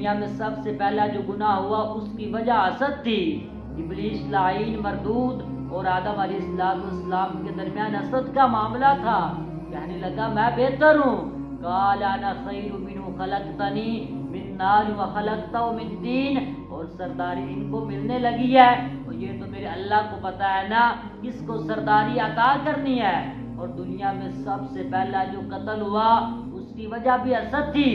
دنیا میں سب سے پہلا جو گناہ ہوا اس کی وجہ حسد تھی۔ ابلیس لعین مردود اور آدم علیہ السلام کے درمیان حسد کا معاملہ تھا۔ کہنے لگا میں بہتر ہوں، قال انا خیر منہ خلقتنی من نار وخلقتہ من طین، اور سرداری ان کو ملنے لگی ہے، اور یہ تو میرے اللہ کو پتا ہے نا کس کو سرداری عطا کرنی ہے۔ اور دنیا میں سب سے پہلا جو قتل ہوا اس کی وجہ بھی حسد تھی۔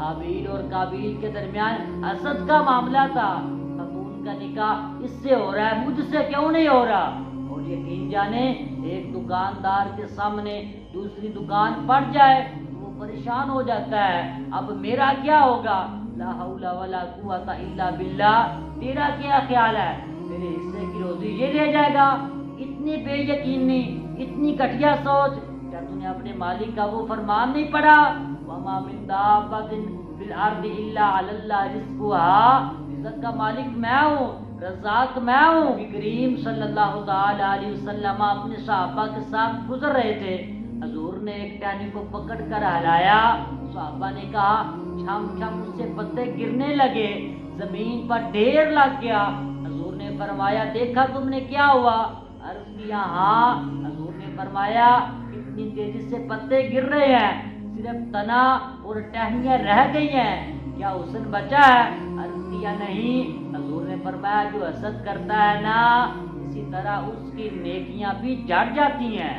حابیل اور قابیل کے درمیان حسد کا معاملہ تھا، خاتون کا نکاح اس سے ہو رہا ہے، مجھ سے کیوں نہیں ہو رہا؟ اور یقین جانے ایک دکاندار کے سامنے دوسری دکان پڑ جائے تو وہ پریشان ہو جاتا ہے، اب میرا کیا ہوگا؟ لا حول ولا قوت الا باللہ، تیرا کیا خیال ہے؟ میرے حصے کی روزی یہ لے جائے گا؟ اتنی بے یقینی، اتنی گھٹیا سوچ! کیا تم نے اپنے مالک کا وہ فرمان نہیں پڑھا؟ وما من دابۃ فی الارض الا علی اللہ رزقها، رزق کا مالک میں ہوں، رزاق میں ہوں۔ نبی کریم صلی اللہ تعالی علیہ وسلم اپنے صحابہ کے ساتھ گزر رہے تھے، حضور نے ایک ٹہنی کو پکڑ کر ہلایا، صحابہ نے کہا چھم چھم اس سے پتے گرنے لگے، زمین پر ڈھیر لگ گیا۔ حضور نے فرمایا دیکھا تم نے کیا ہوا؟ عرض کیا ہاں۔ حضور نے فرمایا کتنی تیزی سے پتے گر رہے ہیں، صرف تنا اور ٹہنیاں رہ گئی ہیں، کیا حسن بچا ہے؟ عرض کیا نہیں۔ حضور نے فرمایا جو حسد کرتا ہے نا اسی طرح اس کی نیکیاں بھی جھڑ جاتی ہیں۔